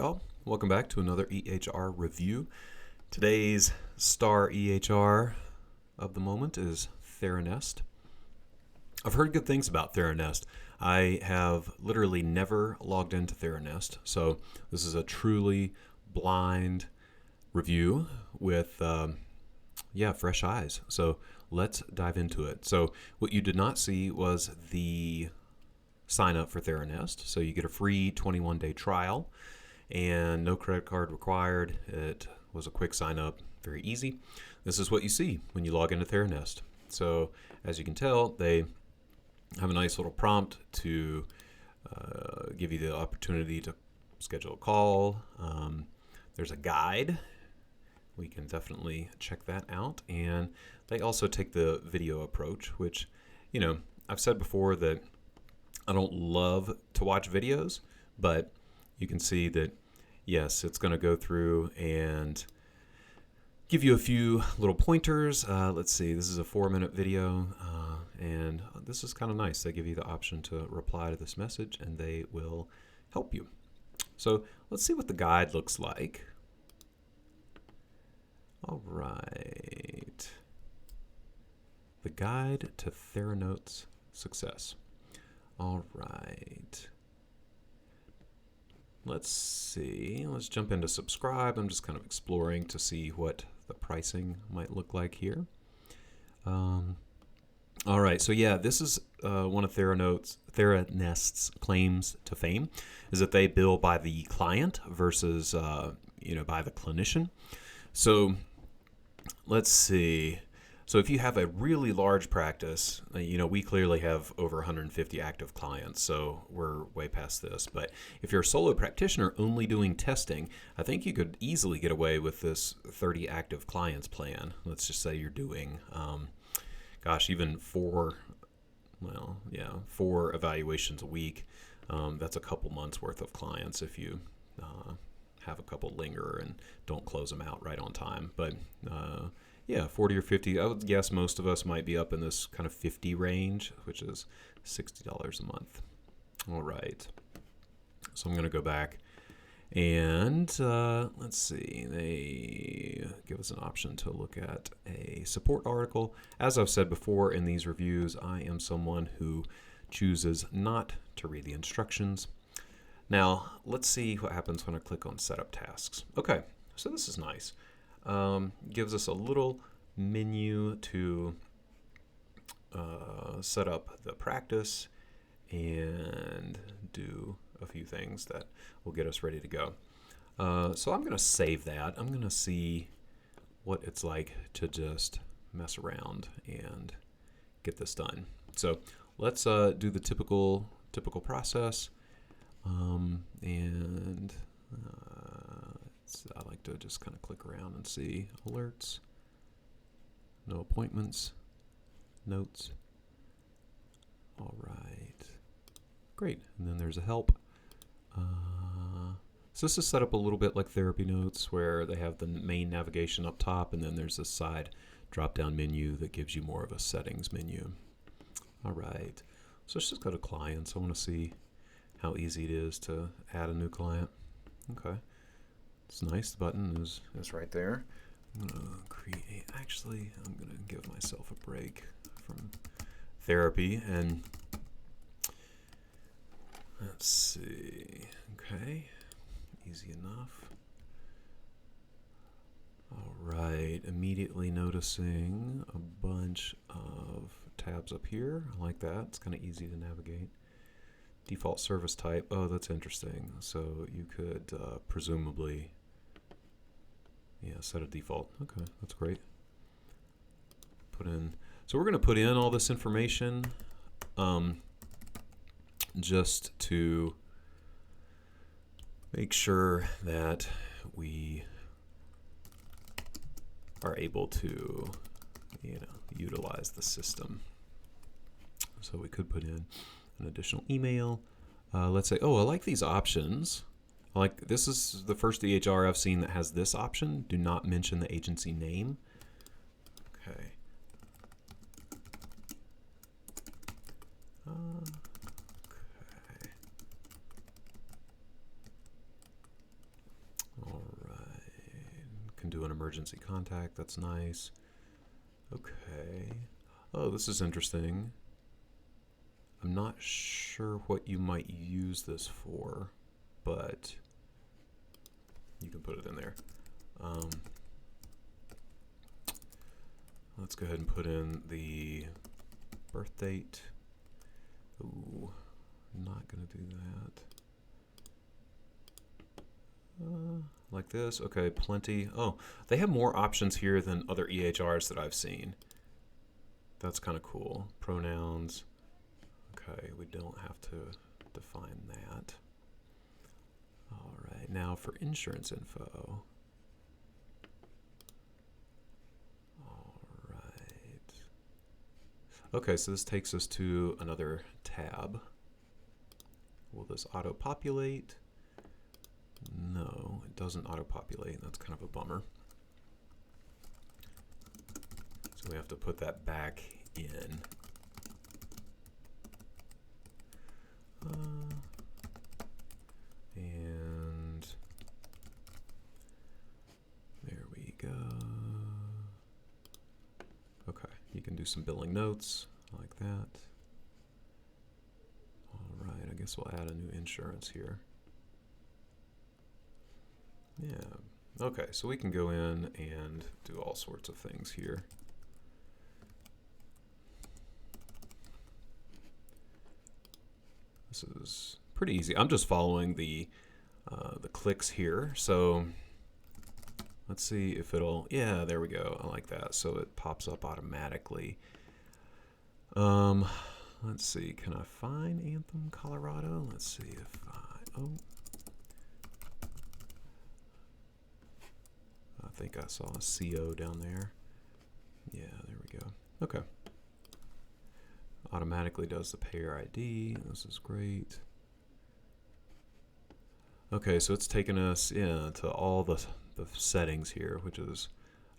Y'all, welcome back to another EHR review. Today's star EHR of the moment is TheraNest. I've heard good things about TheraNest. I have literally never logged into TheraNest, so this is a truly blind review with fresh eyes. So let's dive into it. So what you did not see was the sign up for TheraNest. So you get a free 21-day trial and no credit card required. It was a quick sign up, very easy. This is what you see when you log into TheraNest. So as you can tell, they have a nice little prompt to give you the opportunity to schedule a call. There's a guide. We can definitely check that out. And they also take the video approach, which, I've said before that I don't love to watch videos, but you can see that, yes, it's going to go through and give you a few little pointers. Let's see, this is a 4-minute video, and this is kind of nice. They give you the option to reply to this message, and they will help you. So let's see what the guide looks like. All right. The guide to TheraNotes success. All right. Let's see. Let's jump into subscribe. I'm just kind of exploring to see what the pricing might look like here. All right. So yeah, this is one of TheraNest's claims to fame, is that they bill by the client versus by the clinician. So let's see. So if you have a really large practice, we clearly have over 150 active clients, so we're way past this. But if you're a solo practitioner only doing testing, I think you could easily get away with this 30 active clients plan. Let's just say you're doing, even 4 evaluations a week. That's a couple months worth of clients if you have a couple linger and don't close them out right on time. But 40 or 50. I would guess most of us might be up in this kind of 50 range, which is $60 a month. All right. So I'm going to go back and let's see. They give us an option to look at a support article. As I've said before in these reviews, I am someone who chooses not to read the instructions. Now, let's see what happens when I click on Setup Tasks. Okay, so this is nice. Gives us a little menu to set up the practice and do a few things that will get us ready to go. So I'm going to save that. I'm going to see what it's like to just mess around and get this done. So let's do the typical process. I like to just kind of click around and see alerts, no appointments, notes. All right, great. And then there's a help. So this is set up a little bit like Therapy Notes, where they have the main navigation up top, and then there's this side drop-down menu that gives you more of a settings menu. All right, so let's just go to clients. I want to see how easy it is to add a new client. Okay. It's nice. The button is right there. I'm going to create. Actually, I'm going to give myself a break from therapy and let's see. Okay. Easy enough. All right. Immediately noticing a bunch of tabs up here. I like that. It's kind of easy to navigate. Default service type. Oh, that's interesting. So you could presumably set a default. Okay, that's great. So we're going to put in all this information just to make sure that we are able to utilize the system. So we could put in an additional email. Let's say, I like these options. This is the first EHR I've seen that has this option. Do not mention the agency name. Okay. Okay. can do an emergency contact. That's nice. Okay. Oh, this is interesting. I'm not sure what you might use this for, but you can put it in there. Let's go ahead and put in the birth date. Ooh, I'm not going to do that. Like this. Okay, plenty. Oh, they have more options here than other EHRs that I've seen. That's kind of cool. Pronouns. Okay, we don't have to define that. All right, now for insurance info. All right. Okay, so this takes us to another tab. Will this auto-populate? No, it doesn't auto-populate. That's kind of a bummer. So we have to put that back in. And there we go. Okay, you can do some billing notes like that. All right, I guess we'll add a new insurance here. Yeah, okay, so we can go in and do all sorts of things here. This is pretty easy. I'm just following the clicks here. So let's see if it'll, yeah, there we go. I like that. So it pops up automatically. Let's see, can I find Anthem, Colorado? Let's see if I think I saw a CO down there. Yeah, there we go. Okay. Automatically does the payer ID. This is great. Okay, so it's taken us to all the settings here, which is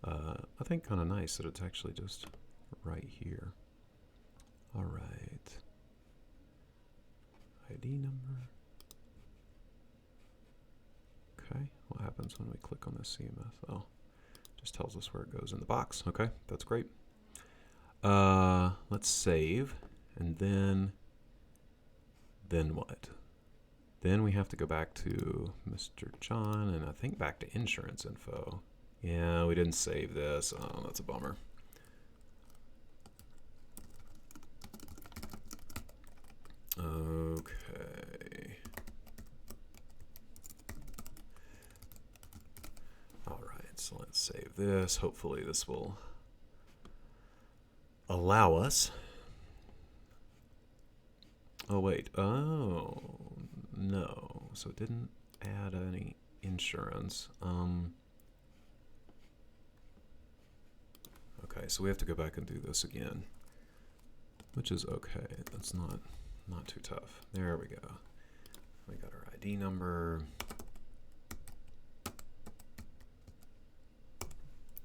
I think kind of nice that it's actually just right here. All right. ID number. Okay, what happens when we click on this CMS? Oh, just tells us where it goes in the box. Okay, that's great. Let's save, and then what? Then we have to go back to Mr. John, and I think back to insurance info. Yeah, we didn't save this. Oh, that's a bummer. Okay. All right, so let's save this. Hopefully this will allow us. Oh, wait. Oh, no. So it didn't add any insurance. Okay, so we have to go back and do this again, which is okay. That's not too tough. There we go. We got our ID number.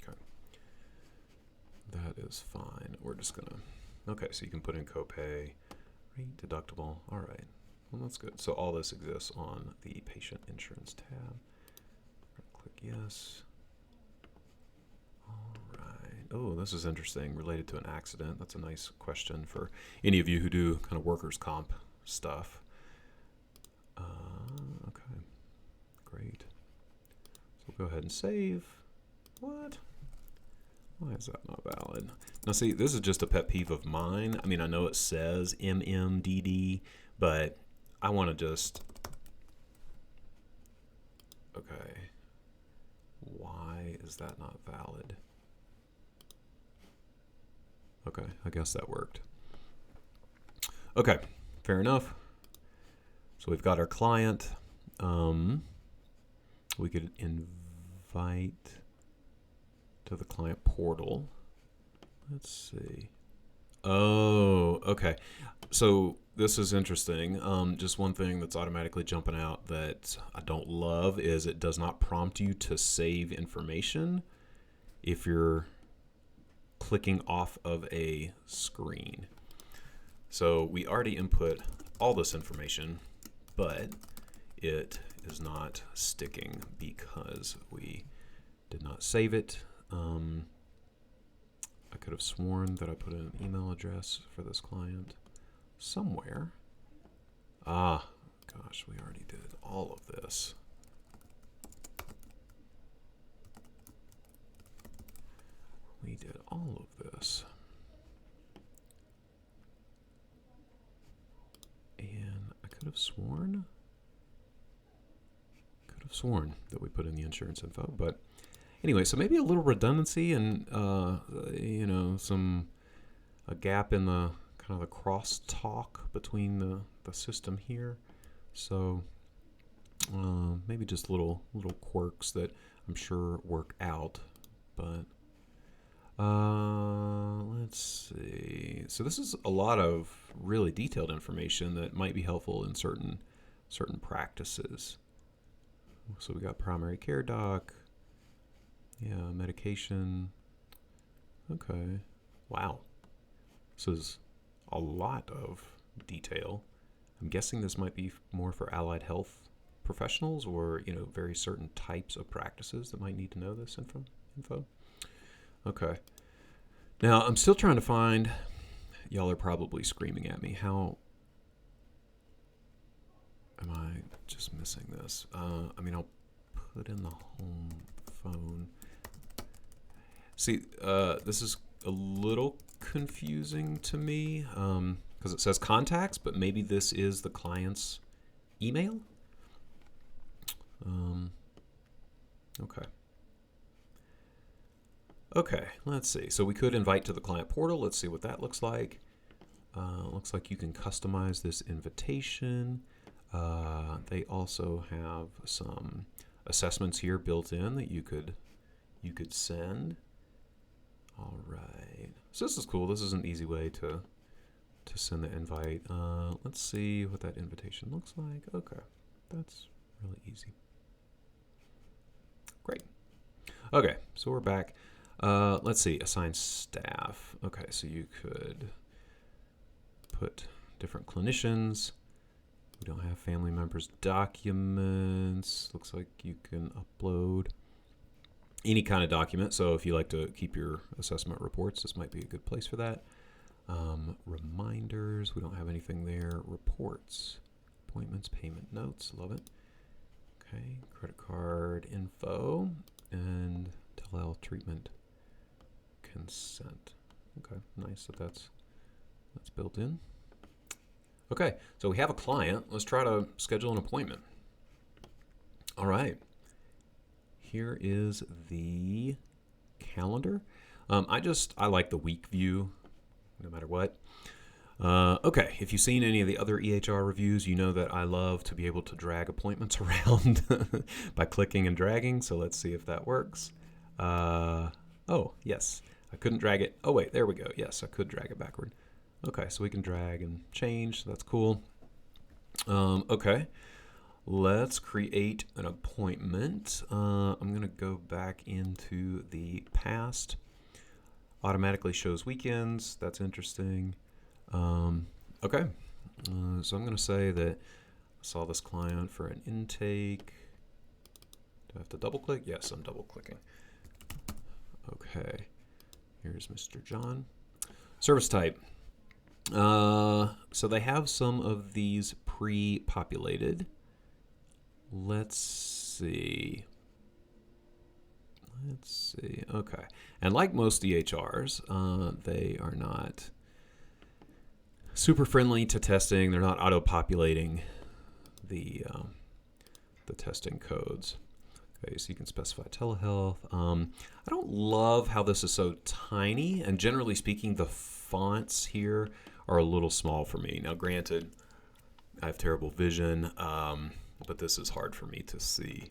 Okay. That is fine. We're just gonna, okay, so you can put in copay, rate, deductible. All right, well, that's good. So all this exists on the patient insurance tab. Click yes. All right. Oh, this is interesting, related to an accident. That's a nice question for any of you who do kind of workers' comp stuff. Okay, great. So we'll go ahead and save. What? Why is that not valid? Now see, this is just a pet peeve of mine. I mean, I know it says MMDD, but I want to just, okay, why is that not valid? Okay, I guess that worked. Okay, fair enough. So we've got our client. We could invite to the client portal. Let's see. Oh, okay. So this is interesting. Just one thing that's automatically jumping out that I don't love is it does not prompt you to save information if you're clicking off of a screen. So we already input all this information, but it is not sticking because we Did not save it. I could have sworn that I put in an email address for this client somewhere. Ah, gosh, we already did all of this. We did all of this. And I could have sworn that we put in the insurance info, but anyway, so maybe a little redundancy and a gap in the kind of the cross-talk between the system here. So maybe just little quirks that I'm sure work out. But let's see. So this is a lot of really detailed information that might be helpful in certain practices. So we got primary care doc. Yeah, medication. Okay. Wow. This is a lot of detail. I'm guessing this might be more for allied health professionals or, very certain types of practices that might need to know this info. Okay. Now, I'm still trying to find, y'all are probably screaming at me, how am I just missing this? I'll put in the home phone. See, this is a little confusing to me because it says contacts, but maybe this is the client's email. Okay, let's see. So we could invite to the client portal. Let's see what that looks like. Looks like you can customize this invitation. They also have some assessments here built in that you could send. All right. So this is cool. This is an easy way to send the invite. Let's see what that invitation looks like. Okay, that's really easy. Great. Okay, so we're back. Let's see, assign staff. Okay, so you could put different clinicians. We don't have family members' documents. Looks like you can upload any kind of document. So if you like to keep your assessment reports, this might be a good place for that. Reminders, we don't have anything there. Reports, appointments, payment notes, love it. Okay, credit card info and telehealth treatment consent. Okay, nice that's built in. Okay, so we have a client. Let's try to schedule an appointment. All right. Here is the calendar. I like the week view, no matter what. Okay, if you've seen any of the other EHR reviews, you know that I love to be able to drag appointments around by clicking and dragging. So let's see if that works. Oh, yes, I couldn't drag it. Oh, wait, there we go. Yes, I could drag it backward. Okay, so we can drag and change. So that's cool. Okay, let's create an appointment. I'm going to go back into the past. Automatically shows weekends. That's interesting. Okay, so I'm going to say that I saw this client for an intake. Do I have to double click? Yes, I'm double clicking. Okay, here's Mr. John. Service type. So they have some of these pre-populated. Let's see. Okay, and like most EHRs, they are not super friendly to testing. They're not auto-populating the testing codes. Okay, so you can specify telehealth. I don't love how this is so tiny, and generally speaking, the fonts here are a little small for me. Now, granted, I have terrible vision, but this is hard for me to see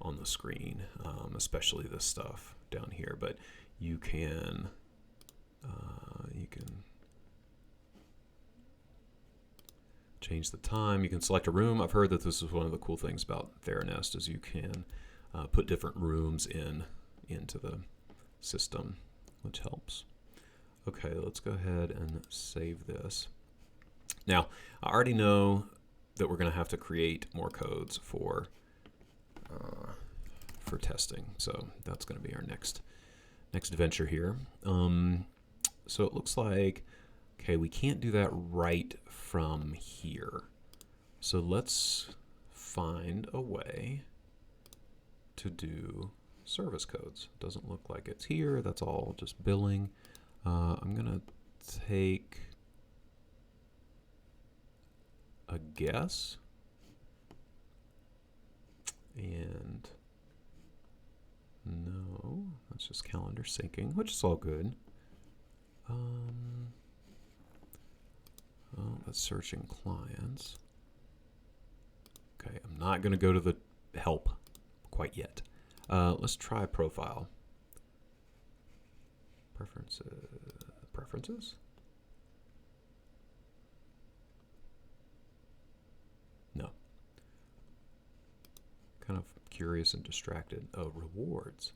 on the screen, especially this stuff down here. But you can change the time. You can select a room. I've heard that this is one of the cool things about TheraNest is you can put different rooms into the system, which helps. Okay, let's go ahead and save this. Now, I already know that we're going to have to create more codes for for testing. So that's going to be our next venture here. So it looks like, okay, we can't do that right from here. So let's find a way to do service codes. Doesn't look like it's here. That's all just billing. I'm going to take a guess. And no, that's just calendar syncing, which is all good. Oh, that's searching clients. Okay, I'm not going to go to the help quite yet. Let's try profile. Preferences? No. Kind of curious and distracted. Oh, rewards.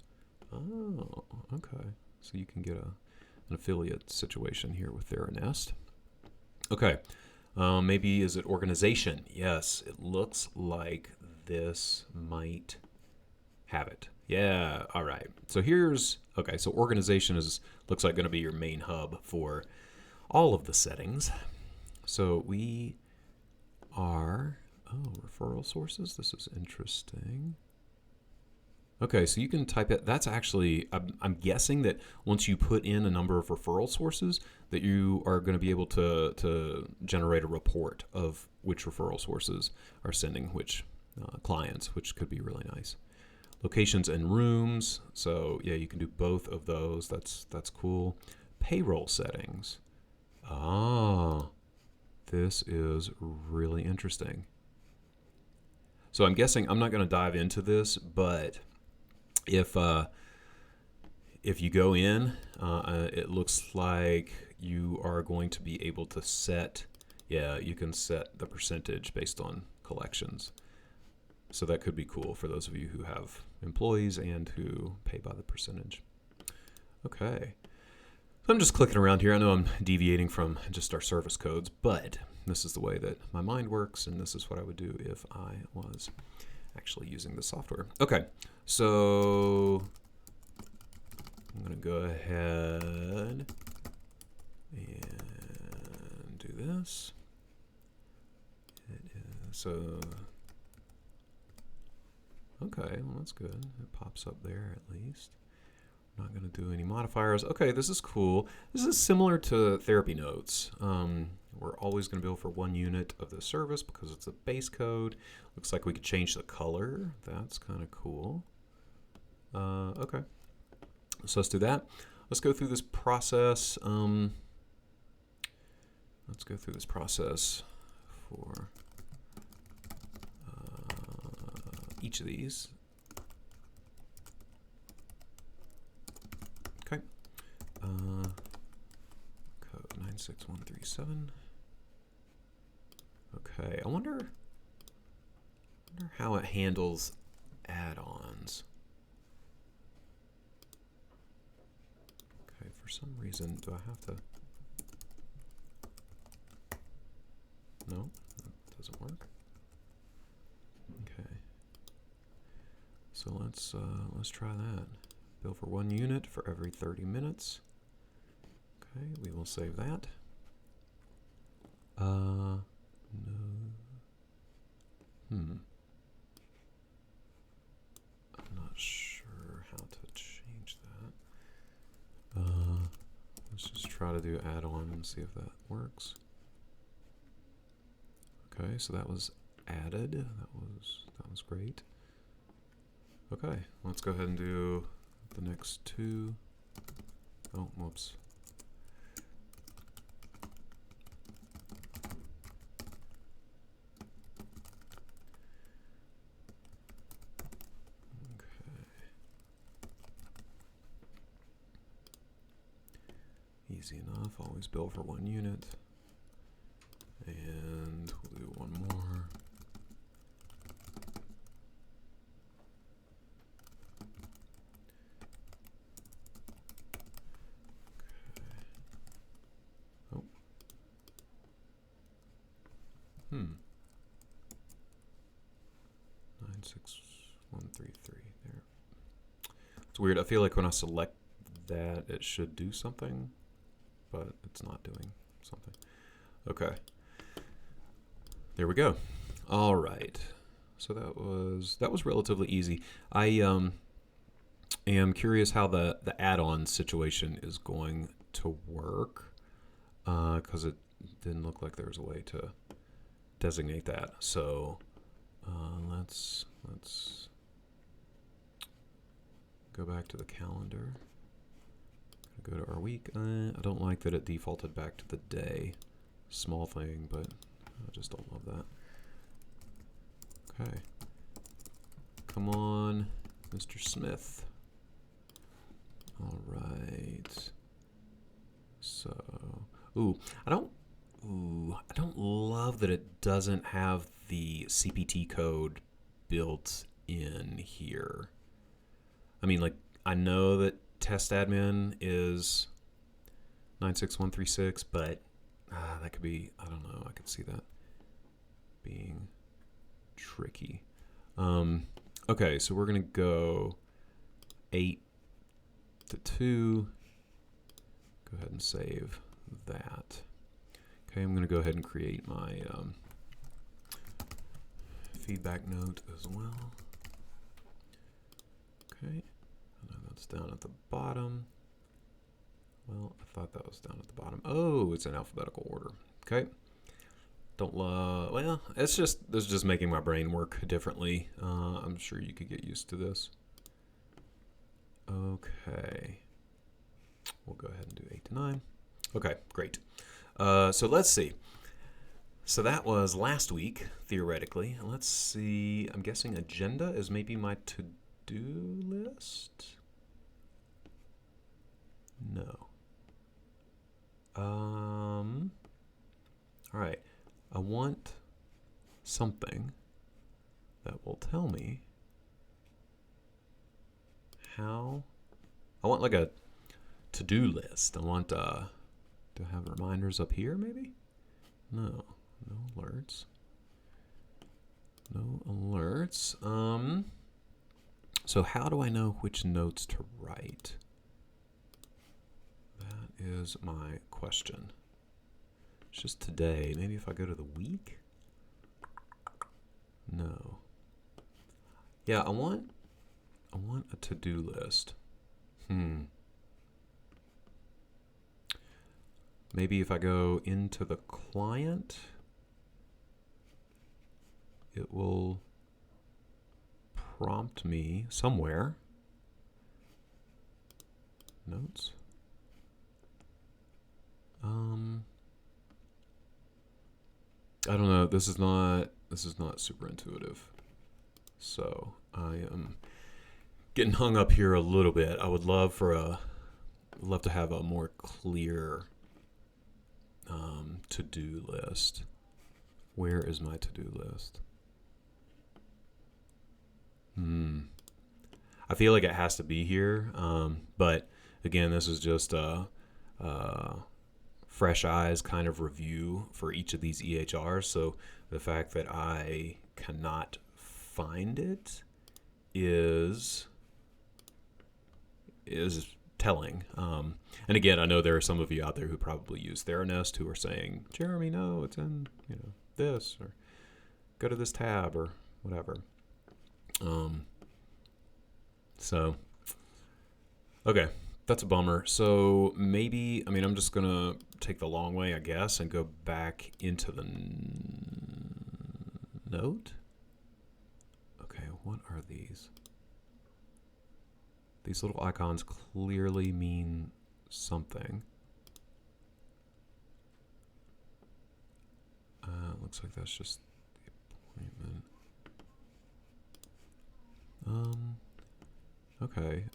Oh, okay. So you can get an affiliate situation here with TheraNest. Okay. Maybe is it organization? Yes, it looks like this might have it. Yeah, all right. So here's, okay, so organization looks like going to be your main hub for all of the settings. So we are, oh, referral sources. This is interesting. Okay, so you can type it. That's actually, I'm guessing that once you put in a number of referral sources, that you are going to be able to generate a report of which referral sources are sending which clients, which could be really nice. Locations and rooms. So yeah, you can do both of those. That's cool. Payroll settings. Ah, this is really interesting. So I'm guessing, I'm not going to dive into this, but if you go in, it looks like you are going to be able to set, yeah, you can set the percentage based on collections. So that could be cool for those of you who have employees and who pay by the percentage. Okay. So I'm just clicking around here. I know I'm deviating from just our service codes, but this is the way that my mind works, and this is what I would do if I was actually using the software. Okay, so I'm going to go ahead and do this. So, okay, well that's good. It pops up there at least. I'm not going to do any modifiers. Okay, this is cool. This is similar to therapy notes. We're always going to bill for 1 unit of the service because it's a base code. Looks like we could change the color. That's kind of cool. Okay, so let's do that. Let's go through this process. Let's go through this process for each of these. Okay. Code 96137. Okay, I wonder how it handles add-ons. Okay, for some reason, do I have to? No, that doesn't work. Okay. So let's try that. Bill for 1 unit for every 30 minutes. Okay, we will save that. No. I'm not sure how to change that. Let's just try to do add-on and see if that works. Okay, so that was added. That was great. Okay, let's go ahead and do the next 2. Oh, whoops. Easy enough, always bill for 1 unit. And we'll do 1 more. Okay. Oh. 96133 there. It's weird. I feel like when I select that, it should do something, but it's not doing something. Okay. There we go. All right. So that was relatively easy. I am curious how the add-on situation is going to work, because it didn't look like there was a way to designate that. So let's go back to the calendar. Go to our week. I don't like that it defaulted back to the day. Small thing, but I just don't love that. Okay. Come on, Mr. Smith. All right. So, I don't love that it doesn't have the CPT code built in here. I mean, like, I know that test admin is 96136, but that could be, I don't know, I could see that being tricky. Okay, so we're going to go 8 to 2. Go ahead and save that. Okay, I'm going to go ahead and create my feedback note as well. Okay, and that's down at the bottom. Well, I thought that was down at the bottom. Oh, it's in alphabetical order. Okay. Well, this is just making my brain work differently. I'm sure you could get used to this. Okay. We'll go ahead and do 8 to 9. Okay, great. So let's see. So that was last week, theoretically. Let's see. I'm guessing agenda is maybe my to-do list? No. All right. I want something that will tell me how. I want like a to-do list. I want to have reminders up here, maybe? No alerts. No alerts. So how do I know which notes to write? That is my question. It's just today. Maybe if I go to the week? No. Yeah, I want a to-do list. Maybe if I go into the client, it will prompt me somewhere. Notes. I don't know. This is not super intuitive. So I am getting hung up here a little bit. I would love to have a more clear to-do list. Where is my to-do list? I feel like it has to be here, but again, this is just a fresh eyes kind of review for each of these EHRs. So the fact that I cannot find it is telling. And again, I know there are some of you out there who probably use TheraNest who are saying, Jeremy, no, it's in this, or go to this tab, or whatever. So, okay, that's a bummer. So maybe, I'm just going to take the long way, I guess, and go back into the note. Okay, what are these? These little icons clearly mean something. Looks like that's just the appointment. Okay.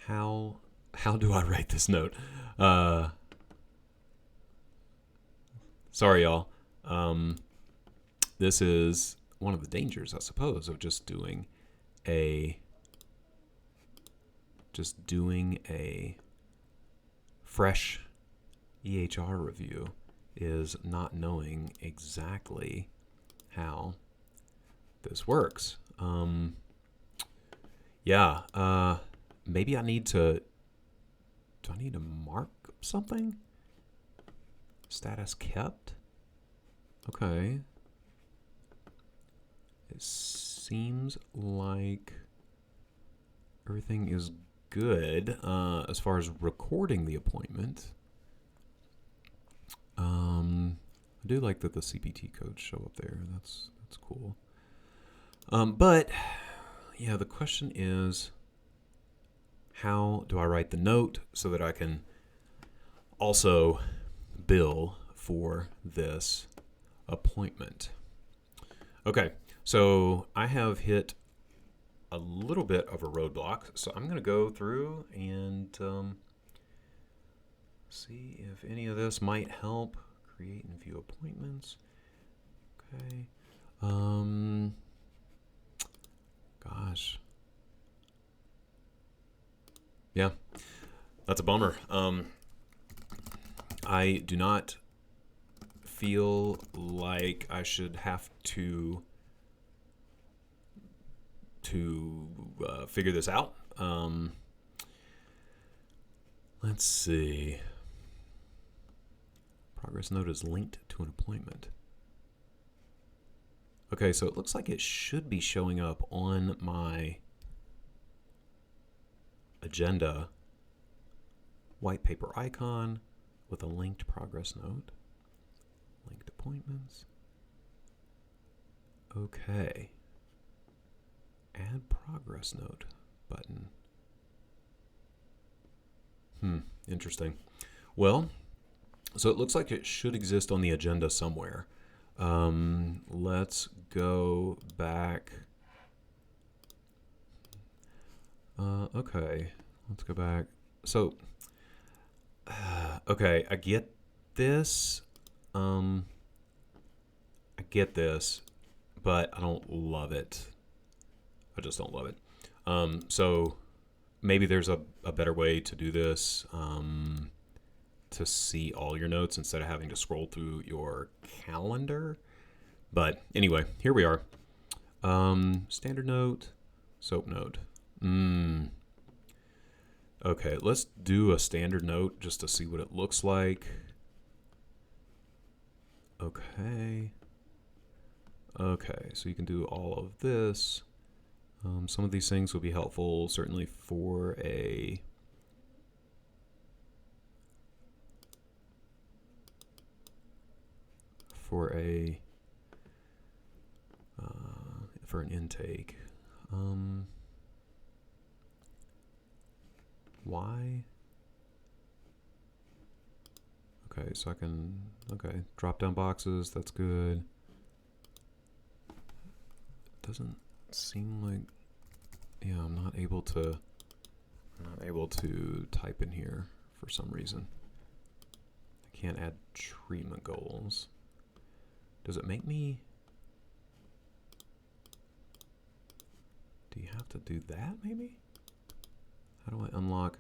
How do I write this note? Sorry, y'all. This is one of the dangers, I suppose, of just doing a fresh EHR review, is not knowing exactly how this works. Yeah, maybe I need to, do I need to mark something? Status kept? Okay. It seems like everything is good as far as recording the appointment. I do like that the CPT codes show up there. That's cool. But yeah, the question is, how do I write the note so that I can also bill for this appointment? Okay, so I have hit a little bit of a roadblock, so I'm going to go through and see if any of this might help. Create and view appointments. Okay. Gosh. Yeah, that's a bummer. I do not feel like I should have to figure this out. Let's see. Progress note is linked to an appointment. Okay, so it looks like it should be showing up on my agenda white paper icon with a linked progress note. Linked appointments. Okay. Add progress note button. Interesting. Well, so it looks like it should exist on the agenda somewhere. Let's go back. Okay, let's go back. So, okay, I get this. I get this, but I don't love it. I just don't love it. So maybe there's a better way to do this, to see all your notes instead of having to scroll through your calendar. But anyway, here we are. Standard note, SOAP note. Okay, let's do a standard note just to see what it looks like. Okay, so you can do all of this. Some of these things will be helpful, certainly for a for an intake. Why? Okay, so I can, drop down boxes, that's good. Doesn't seem like, yeah, I'm not able to type in here for some reason. I can't add treatment goals. Does it make me, do you have to do that maybe? How do I unlock?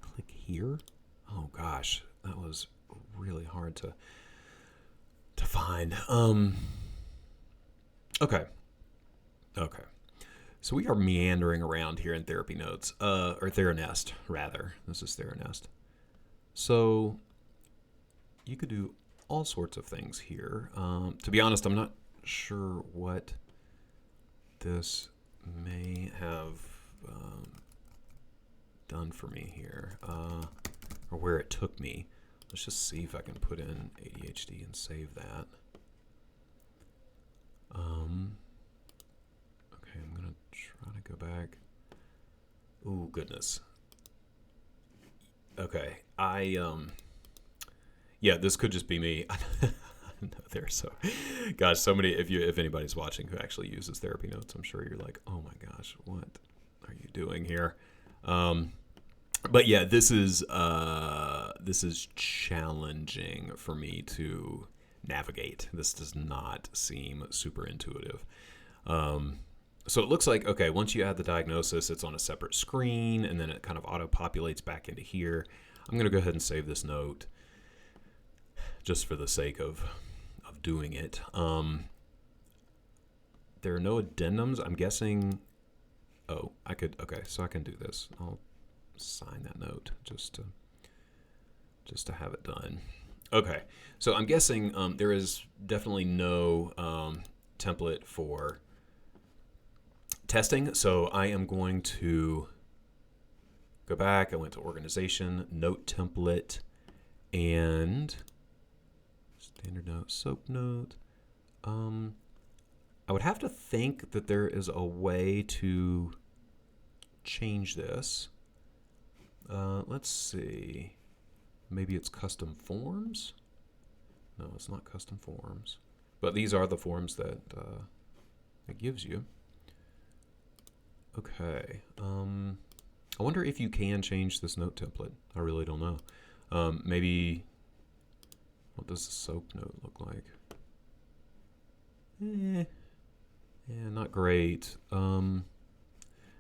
Click here? Oh gosh, that was really hard to find. Okay. So we are meandering around here in Therapy Notes, or TheraNest rather. This is TheraNest. So you could do all sorts of things here. To be honest, I'm not sure what this may have done for me here, or where it took me. Let's just see if I can put in ADHD and save that. Okay, I'm gonna try to go back. Ooh, goodness. Okay, yeah, this could just be me. No, there's so many. If anybody's watching who actually uses Therapy Notes, I'm sure you're like, oh my gosh, what are you doing here? But yeah, this is challenging for me to navigate. This does not seem super intuitive. So it looks like, okay, once you add the diagnosis, it's on a separate screen, and then it kind of auto-populates back into here. I'm going to go ahead and save this note just for the sake of of doing it. There are no addendums. I'm guessing. Oh, I could. Okay, so I can do this. I'll sign that note just to have it done. Okay, so I'm guessing there is definitely no template for testing. So I am going to go back. I went to organization, note template, and standard note, soap note. I would have to think that there is a way to change this. Let's see. Maybe it's custom forms? No, it's not custom forms. But these are the forms that it gives you. Okay. I wonder if you can change this note template. I really don't know. Maybe, what does the soap note look like? Yeah, not great. And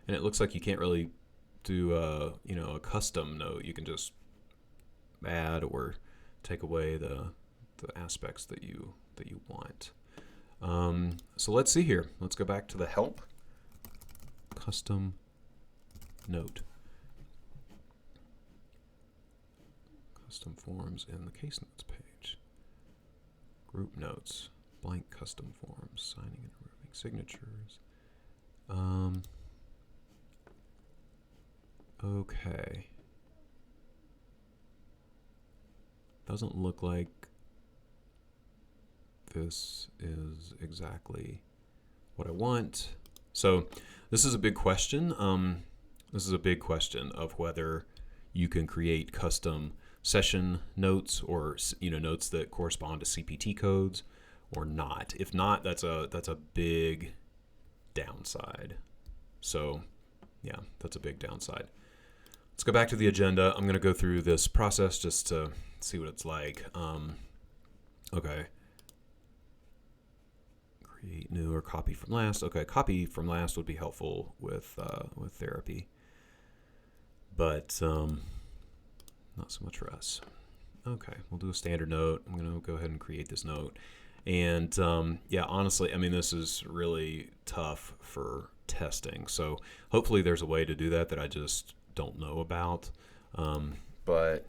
it looks like you can't really do a custom note. You can just add or take away the aspects that you want. So let's see here. Let's go back to the help. Custom note. Custom forms in the case notes page. Group notes. Blank custom forms. Signing and removing signatures. Okay. Doesn't look like this is exactly what I want. So this is a big question. This is a big question of whether you can create custom session notes or notes that correspond to CPT codes or not. If not, that's a big downside. So yeah, that's a big downside. Let's go back to the agenda. I'm going to go through this process just to see what it's like. Okay. Create new or copy from last. Okay, copy from last would be helpful with therapy, but not so much for us. Okay, we'll do a standard note. I'm going to go ahead and create this note. And yeah, honestly, I mean, this is really tough for testing. So hopefully there's a way to do that I just don't know about. But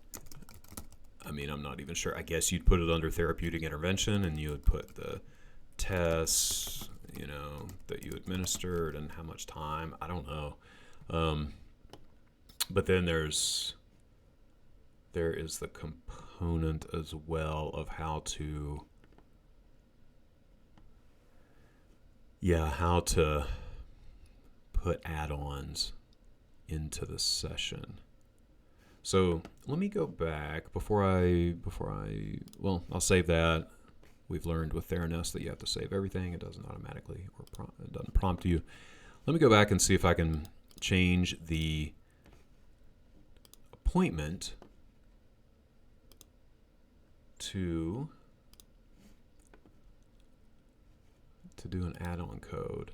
I mean, I'm not even sure. I guess you'd put it under therapeutic intervention and you would put the tests, that you administered and how much time. I don't know. But then there is the component as well of how to put add-ons into the session. So let me go back before I I'll save that. We've learned with TheraNest that you have to save everything. It doesn't automatically, or it doesn't prompt you. Let me go back and see if I can change the appointment to do an add-on code.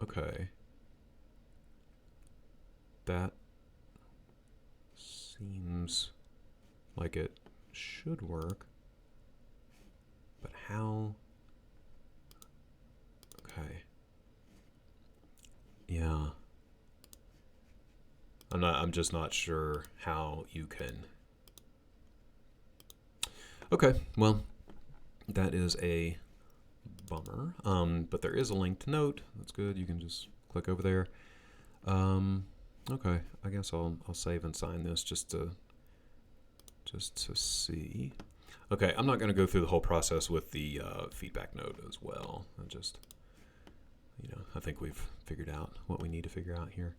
Okay. That seems like it should work, but how? Okay. Yeah. I'm just not sure how you can. Okay, well, that is a bummer. But there is a linked note. That's good. You can just click over there. Okay, I guess I'll save and sign this just to see. Okay, I'm not going to go through the whole process with the feedback note as well. I think we've figured out what we need to figure out here.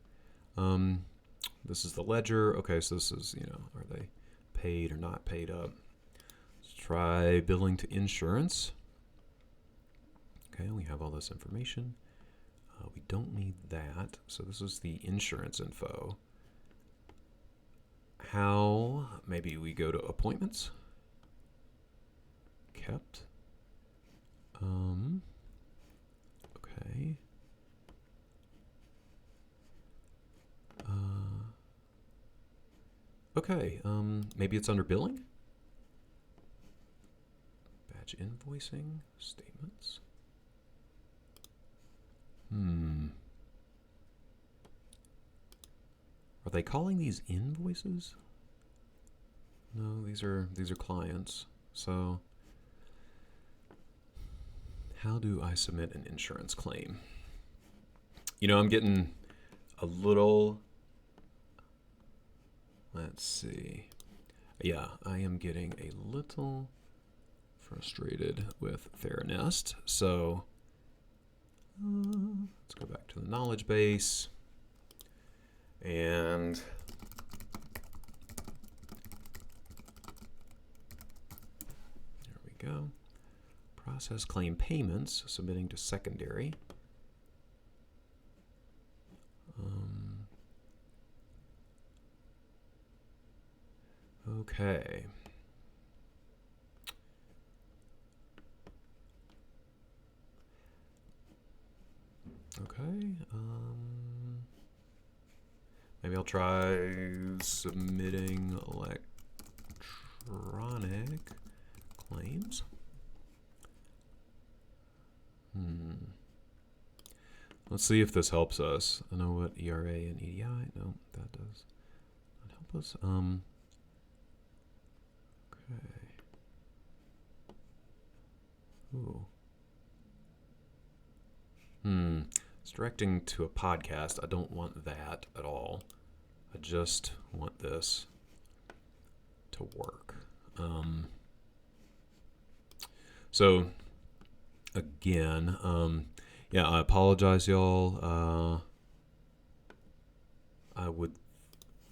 This is the ledger. Okay, so this is, are they paid or not paid up? Let's try billing to insurance. Okay, we have all this information. We don't need that. So this is the insurance info. How? Maybe we go to appointments. Kept. Okay. Okay. Maybe it's under billing. Match invoicing statements. Are they calling these invoices? No, these are clients. So how do I submit an insurance claim? I'm getting a little, let's see. Yeah, I am getting a little frustrated with TheraNest. So let's go back to the knowledge base. And there we go. Process claim payments, submitting to secondary. Okay. Okay. Maybe I'll try submitting electronic claims. Let's see if this helps us. I know what ERA and EDI. No, that does not help us. Okay. Ooh. It's directing to a podcast. I don't want that at all. I just want this to work. So again, yeah, I apologize, y'all. I would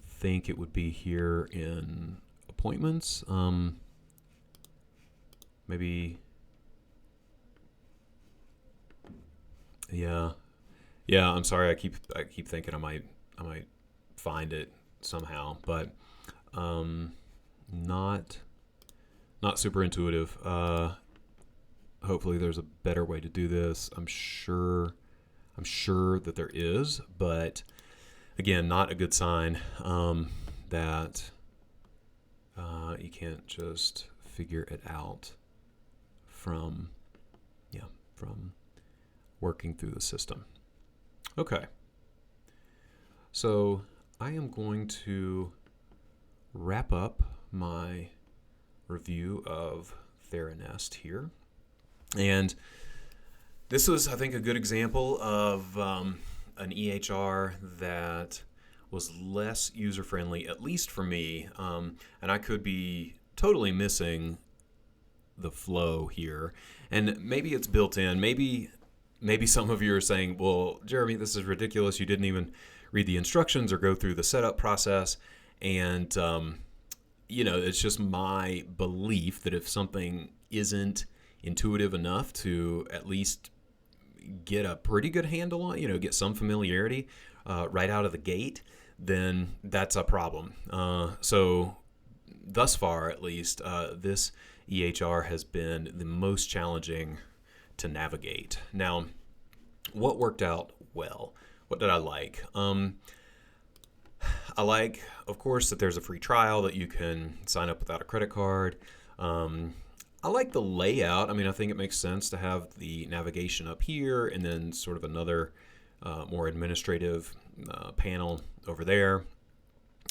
think it would be here in appointments. Maybe. Yeah. I'm sorry. I keep thinking I might find it somehow, but not super intuitive. Hopefully, there's a better way to do this. I'm sure that there is, but again, not a good sign that you can't just figure it out from working through the system. Okay. So I am going to wrap up my review of TheraNest here. And this was, I think, a good example of an EHR that was less user-friendly, at least for me. And I could be totally missing the flow here. And maybe it's built in. Maybe some of you are saying, well, Jeremy, this is ridiculous. You didn't even read the instructions or go through the setup process. And, it's just my belief that if something isn't intuitive enough to at least get a pretty good handle on, get some familiarity right out of the gate, then that's a problem. So thus far, at least, this EHR has been the most challenging to navigate. Now, what worked out well? What did I like? I like, of course, that there's a free trial that you can sign up without a credit card. I like the layout. I mean, I think it makes sense to have the navigation up here and then sort of another more administrative panel over there.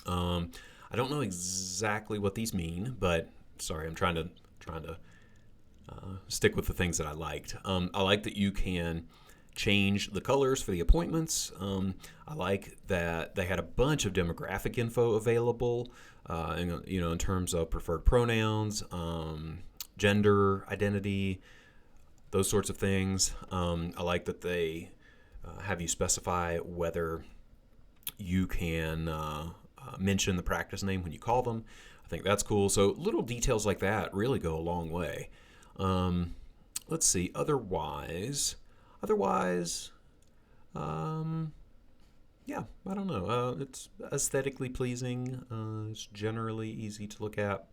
I don't know exactly what these mean, but sorry, I'm trying to stick with the things that I liked. I like that you can change the colors for the appointments. I like that they had a bunch of demographic info available, in terms of preferred pronouns, gender identity, those sorts of things. I like that they have you specify whether you can mention the practice name when you call them. I think that's cool. So little details like that really go a long way. Let's see. Otherwise, yeah, I don't know. It's aesthetically pleasing. It's generally easy to look at.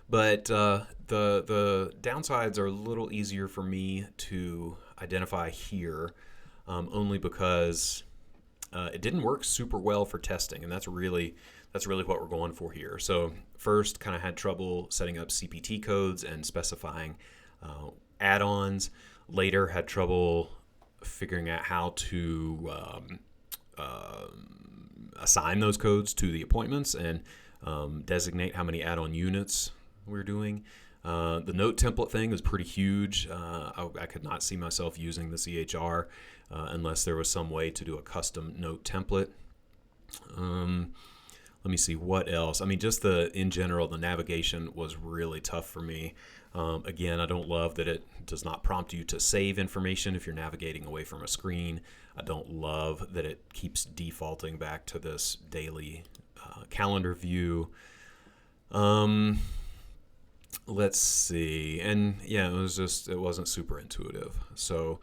But the downsides are a little easier for me to identify here, only because it didn't work super well for testing, and that's really what we're going for here. So first, kind of had trouble setting up CPT codes and specifying Add-ons later had trouble figuring out how to assign those codes to the appointments and designate how many add-on units we're doing. The note template thing is pretty huge. I could not see myself using this EHR unless there was some way to do a custom note template. Let me see what else. I mean, just in general, the navigation was really tough for me. Again, I don't love that it does not prompt you to save information if you're navigating away from a screen. I don't love that it keeps defaulting back to this daily calendar view. Let's see. And yeah, it wasn't super intuitive. So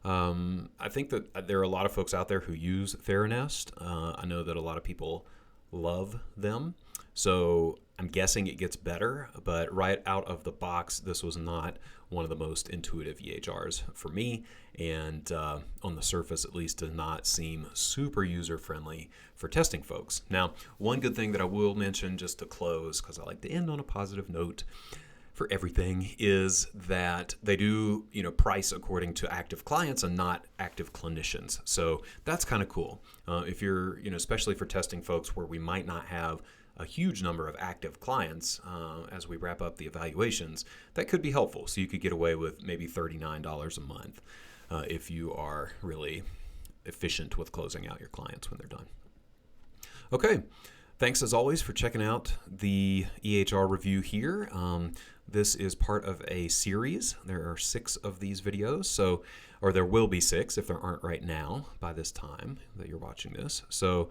I think that there are a lot of folks out there who use TheraNest. I know that a lot of people love them. So I'm guessing it gets better, but right out of the box, this was not one of the most intuitive EHRs for me, and on the surface at least does not seem super user-friendly for testing folks. Now, one good thing that I will mention just to close, because I like to end on a positive note for everything, is that they do price according to active clients and not active clinicians. So that's kind of cool. If you're, especially for testing folks where we might not have a huge number of active clients as we wrap up the evaluations, that could be helpful. So you could get away with maybe $39 a month if you are really efficient with closing out your clients when they're done. Okay, thanks as always for checking out the EHR review here. This is part of a series. There are 6 of these videos, or there will be 6 if there aren't right now by this time that you're watching this. So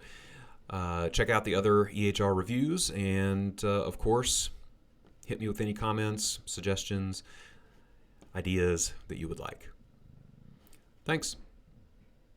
check out the other EHR reviews, and of course, hit me with any comments, suggestions, ideas that you would like. Thanks.